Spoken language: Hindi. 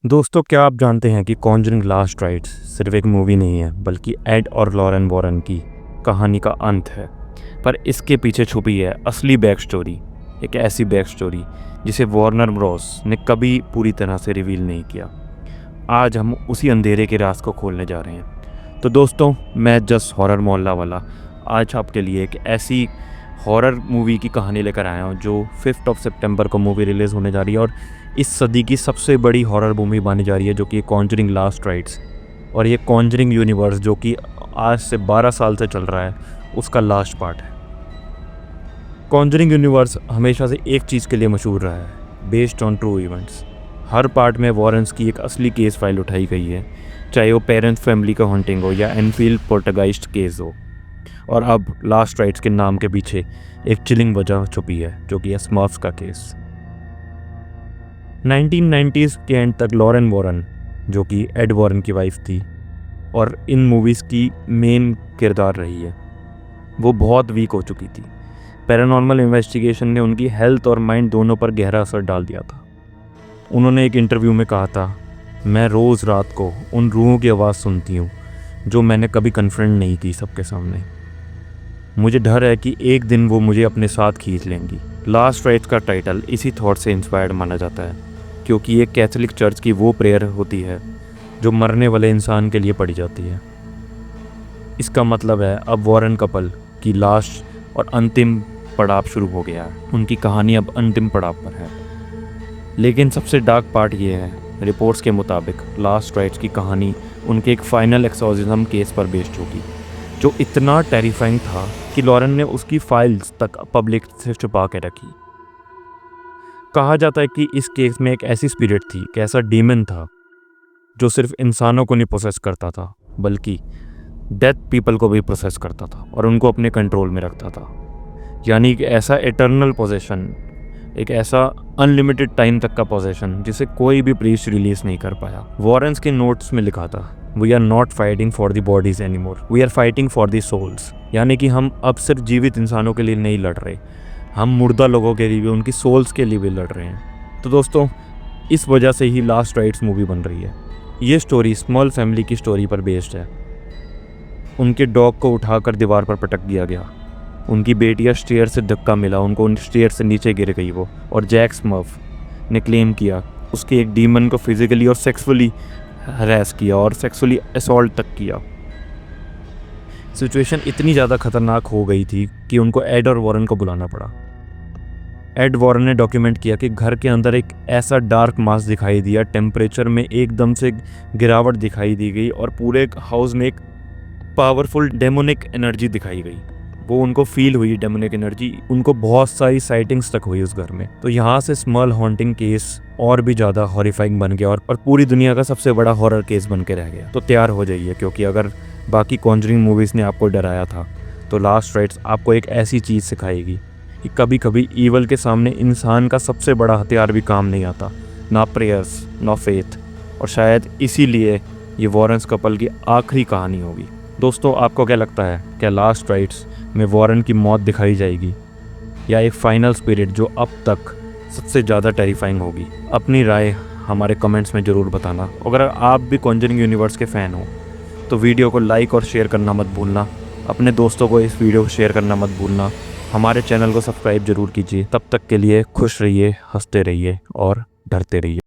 दोस्तों, क्या आप जानते हैं कि कॉन्जरिंग लास्ट राइट्स सिर्फ एक मूवी नहीं है, बल्कि एड और लॉरेन वॉरन की कहानी का अंत है। पर इसके पीछे छुपी है असली बैक स्टोरी, एक ऐसी बैक स्टोरी जिसे वार्नर ब्रॉस ने कभी पूरी तरह से रिवील नहीं किया। आज हम उसी अंधेरे के राज को खोलने जा रहे हैं। तो दोस्तों, मैं जस्ट हॉरर मोहल्ला वाला आज आपके लिए एक ऐसी हॉरर मूवी की कहानी लेकर आया हूँ जो 5 सितंबर को मूवी रिलीज़ होने जा रही है और इस सदी की सबसे बड़ी हॉरर मूवी मानी जा रही है, जो कि कॉन्जरिंग लास्ट राइट्स। और ये कॉन्जरिंग यूनिवर्स जो कि आज से 12 साल से चल रहा है, उसका लास्ट पार्ट है। कॉन्जरिंग यूनिवर्स हमेशा से एक चीज़ के लिए मशहूर रहा है, based on true events. Her part में वॉरेंस की एक असली केस फाइल उठाई गई है, चाहे वो पेरेंट्स फैमिली का हॉन्टिंग हो या एनफील्ड पोर्टरगाइस्ट केस हो। और अब लास्ट राइट्स के नाम के पीछे एक चिलिंग वजह छुपी है, जो कि है स्मर्फ्स का केस। 1990s के एंड तक लॉरेन वॉरन, जो कि एड वॉरन की वाइफ थी और इन मूवीज़ की मेन किरदार रही है, वो बहुत वीक हो चुकी थी। पैरानॉर्मल इन्वेस्टिगेशन ने उनकी हेल्थ और माइंड दोनों पर गहरा असर डाल दिया था। उन्होंने एक इंटरव्यू में कहा था, मैं रोज़ रात को उन रूहों की आवाज़ सुनती हूँ जो मैंने कभी कन्फ्रंट नहीं की सबके सामने। मुझे डर है कि एक दिन वो मुझे अपने साथ खींच लेंगी। लास्ट राइट्स का टाइटल इसी थॉट से इंस्पायर्ड माना जाता है, क्योंकि ये कैथोलिक चर्च की वो प्रेयर होती है जो मरने वाले इंसान के लिए पढ़ी जाती है। इसका मतलब है अब वॉरेन कपल की लास्ट और अंतिम पड़ाव शुरू हो गया है। उनकी कहानी अब अंतिम पड़ाव पर है। लेकिन सबसे डार्क पार्ट ये है, रिपोर्ट्स के मुताबिक लास्ट राइट्स की कहानी उनके एक फाइनल एक्सॉर्सिज्म केस पर बेस्ड होगी, जो इतना टेरिफाइंग था कि लॉरेन ने उसकी फाइल्स तक पब्लिक से छुपा के रखी। कहा जाता है कि इस केस में एक ऐसी स्पिरिट थी, एक ऐसा डीमन था जो सिर्फ इंसानों को नहीं प्रोसेस करता था, बल्कि डेथ पीपल को भी प्रोसेस करता था और उनको अपने कंट्रोल में रखता था। यानी एक ऐसा एटर्नल पोजेशन, एक ऐसा अनलिमिटेड टाइम तक का पोजेशन जिसे कोई भी प्रीस्ट रिलीज नहीं कर पाया। वॉरेंस के नोट्स में लिखा था, we are not fighting for the bodies any more, we are fighting for the souls. यानी कि हम अब सिर्फ जीवित इंसानों के लिए नहीं लड़ रहे, हम मुर्दा लोगों के लिए भी, उनकी सोल्स के लिए भी लड़ रहे हैं। तो दोस्तों, इस वजह से ही लास्ट राइट्स मूवी बन रही है। ये स्टोरी स्मॉल फैमिली की स्टोरी पर बेस्ड है। उनके डॉग को उठाकर दीवार पर पटक दिया गया, उनकी बेटियां स्टेयर से धक्का मिला, उनको उन स्टेयर से नीचे गिर गई वो, और जैक स्मर्फ ने क्लेम किया उसके एक डीमन को फिजिकली और सेक्सुअली हरास किया और सेक्सुअली असॉल्ट तक किया। सिचुएशन इतनी ज़्यादा खतरनाक हो गई थी कि उनको एड और वॉरेन को बुलाना पड़ा। एड वॉरेन ने डॉक्यूमेंट किया कि घर के अंदर एक ऐसा डार्क मास दिखाई दिया, टेम्परेचर में एकदम से गिरावट दिखाई दी गई और पूरे हाउस में एक पावरफुल डेमोनिक एनर्जी दिखाई गई। वो उनको फील हुई डेमोनिक एनर्जी, उनको बहुत सारी साइटिंग्स तक हुई उस घर में। तो यहाँ से स्मॉल हॉन्टिंग केस और भी ज़्यादा हॉरिफाइंग बन गया और पूरी दुनिया का सबसे बड़ा हॉरर केस बन के रह गया। तो तैयार हो जाइए, क्योंकि अगर बाकी कॉन्जरिंग मूवीज़ ने आपको डराया था, तो लास्ट राइट्स आपको एक ऐसी चीज़ सिखाएगी कि कभी कभी ईवल के सामने इंसान का सबसे बड़ा हथियार भी काम नहीं आता, ना प्रेयर्स ना फेथ। और शायद इसीलिए ये वॉरेंस कपल की आखिरी कहानी होगी। दोस्तों, आपको क्या लगता है, क्या लास्ट राइट्स में वॉरेन की मौत दिखाई जाएगी या एक फाइनल स्पिरिट जो अब तक सबसे ज़्यादा टेरिफाइंग होगी? अपनी राय हमारे कमेंट्स में ज़रूर बताना। अगर आप भी कॉन्जरिंग यूनिवर्स के फ़ैन हो तो वीडियो को लाइक और शेयर करना मत भूलना। अपने दोस्तों को इस वीडियो को शेयर करना मत भूलना। हमारे चैनल को सब्सक्राइब जरूर कीजिए। तब तक के लिए खुश रहिए, हंसते रहिए और डरते रहिए।